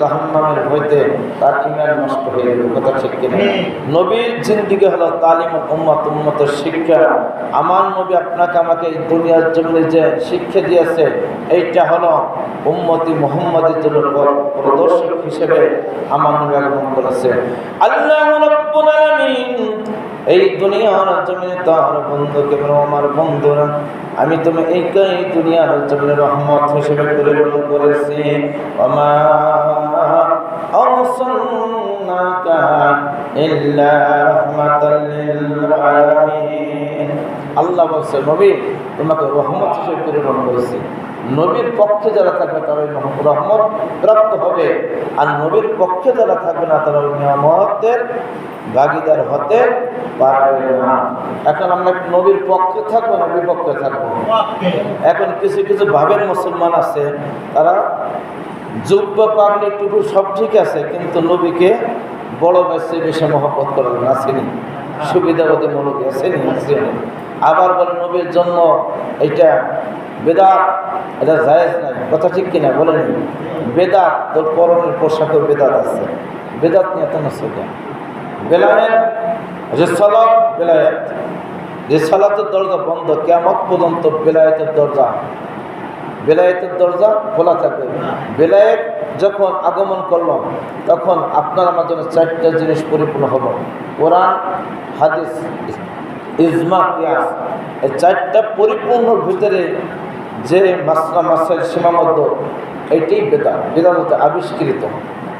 জাহান্নামের ভয়তে তার ঈমান নষ্ট হয়ে যাবে। কথা ঠিক কিনা? নবীর জিন্দেগি হলো তালিম উম্মত, উম্মতের শিক্ষা। আমার নবী আপনাকে আমাকে এই দুনিয়ার জন্য যে শিক্ষা দিয়েছে এইটা হলো উম্মতি মুহাম্মাদের জন্য প্রদর্শক হিসেবে আমার নবী আগমন করেছে। আল্লাহ রাব্বুল আলামিন এই দুনিয়ার জমিনে তার বন্ধুকে আমার বন্ধুরা আমি তুমি এই দুনিয়ার জমিনে রহমত হিসেবে প্রেরণ করেছি। ওমা আরসালনাকা ইল্লা রাহমাতাল লিল আলামিন। আল্লাহ বলছে নবী তোমাকে রহমত হিসেবে প্রেরণ করেছি। নবীর পক্ষে যারা থাকবে তারা রহমত প্রাপ্ত হবে, আর নবীর পক্ষে যারা থাকবে না তারা নিয়ামতের ভাগীদার হতে পারবে না। এখন আমরা নবীর পক্ষে থাকবো না বিপক্ষে থাকবো? এখন কিছু কিছু ভাবের মুসলমান আছে, তারা যুব্ব পাগড়ি টুপি সব ঠিক আছে, কিন্তু নবীকে বড় বেশি বেশি মহব্বত করেন না, আসেনি সুবিধাবাদী মূলক আসেনি। আবার বলে নবীর জন্য এটা বেদাত, এটা জায়েজ নাই। কথা ঠিক কিনা বলেন? বেদাত তোর পরনের পোশাকের বেদাত আছে, বেদাত নিয়ে তো নসিকা বেলায়েত রিসালাত, বেলায়েত রিসালাতের দরজা বন্ধ, কিয়ামত পর্যন্ত বেলায়েতের দরজা খোলা থাকবে। বেলায়েত যখন আগমন করলো তখন আপনার আমার জন্য চারটা জিনিস পরিপূর্ণ হলো: কোরআন, হাদিস, ইজমা, কিয়াস। এই চারটা পরিপূর্ণর ভিতরে যে মাসলা মাসাইল সীমাবদ্ধ, এইটাই বেদাত। বেদাত হতে আবিষ্কৃত।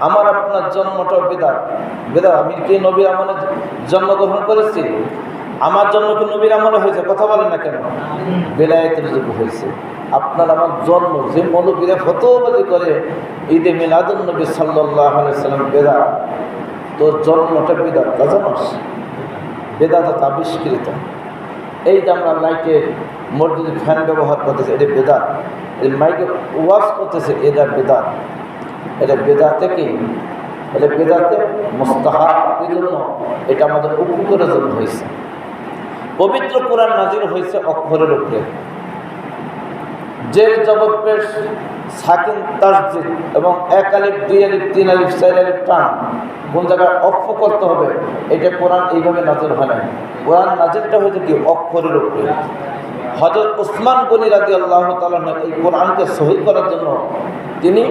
আমার আপনার জন্মটাও বেদাত। আমি কি নবীর আমলে জন্মগ্রহণ করেছি? আমার জন্ম কি নবীর আমলে হয়েছে? কথা বলেন না কেন? বেলায়েতের যুগ হয়েছে। আপনার আমার জন্ম, যে মৌলবীরা ফতোয়াবাজি করে ঈদে মিলাদুন নবী সাল্লাল্লাহু আলাইহি সাল্লাম বেদাত, তোর জন্মটা বেদাত। তা জানোস? বেদাত আবিষ্কৃত। এই যে আমরা লাইটে মসজিদে ফ্যান ব্যবহার করতেছে, এটা বেদাত। এই মাইকে ওয়াজ করতেছে, এটা বেদাত। এটা বেদাতে কি? এটা বেদাতে মুস্তাহাব। এই জন্য এটা আমাদের উপকারের জন্য হয়েছে। পবিত্র কোরআন নাজিল হয়েছে অক্ষরের উপরে, যে জবর পেশ সাকিন তাসদিদ এবং এক আলিফ, দুই আলিফ, তিন আলিফ, চার আলিফ টান কোন জায়গায় অক্ষ করতে হবে, এটা কোরআন এইভাবে নাজিল হয় না। কোরআন নাজিলটা হয়েছে কি? অক্ষরের উপরে। হযরত উসমান গনি রাদিয়াল্লাহু তাআলা এই কোরআনকে সহি করার জন্য তিনি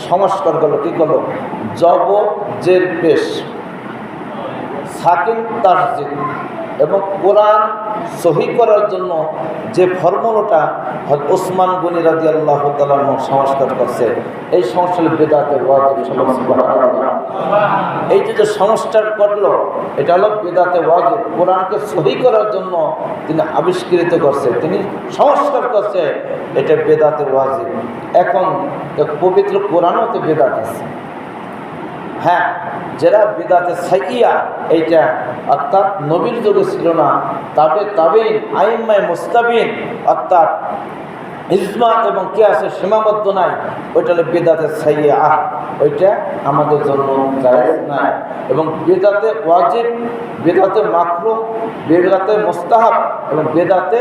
সংস্কার করলো। কী করলো? জবর জের পেশ সাকিন তাসদিদ এবং কোরআন সহি করার জন্য যে ফর্মুলাটা হযরত উসমান গনি রাদিয়াল্লাহু তাআলা সংস্কার করছে, এই সংস্কার বেদাতে ওয়াজিব। সুবহানাল্লাহ। এই যে সংস্কার করলো, এটা হলো বেদাতে ওয়াজিব। কোরআনকে সহি করার জন্য তিনি আবিষ্কৃত করছে, তিনি সংস্কার করছে, এটা বেদাতে ওয়াজিব। এখন পবিত্র কোরআনও তো বেদাত আছে। হ্যাঁ, যারা বেদাতে সাইয়া, এইটা অর্থাৎ নবীর যুগে ছিল না, তাবেঈন, আইম্মায়ে মুস্তাবিন অর্থাৎ ইজমা এবং কিয়াসের সীমাবদ্ধ নাই, ওইটা হলো বেদাতে সাইয়া। ওইটা আমাদের জন্য জায়েজ নাই। এবং বেদাতে ওয়াজিব, বেদাতে মাকরুহ, বেদাতে মুস্তাহাব এবং বেদাতে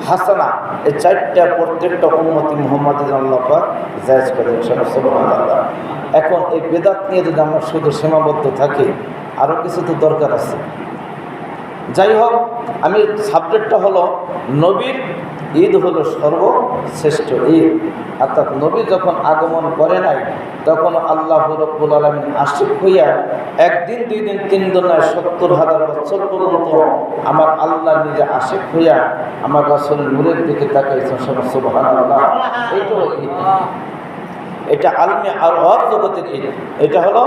হাসানা, এই চারটা প্রত্যেকটা উম্মতি মুহাম্মাদের আল্লাহ পাক জায়েজ করে। সুবহানাল্লাহ। এখন এই বেদাত নিয়ে যদি আমরা শুধু সীমাবদ্ধ থাকি, আরও কিছু তো দরকার আছে। যাই হোক, আমি সাবজেক্টটা হলো নবীর ঈদ হলো সর্বশ্রেষ্ঠ ঈদ। অর্থাৎ নবী যখন আগমন করে নাই তখন আল্লাহ রাব্বুল আলামিন আশিক হইয়া একদিন, দুই দিন, তিন দিন নয়, 70,000 বছর পর্যন্ত আমার আল্লাহ নিজে আশিক হইয়া আমার রাসূলের নূরের দিকে তাকাইছেন। সুবহানাল্লাহ। এইটাও ঈদ। এটা আলমে আর জগতের ঈদ। এটা হলো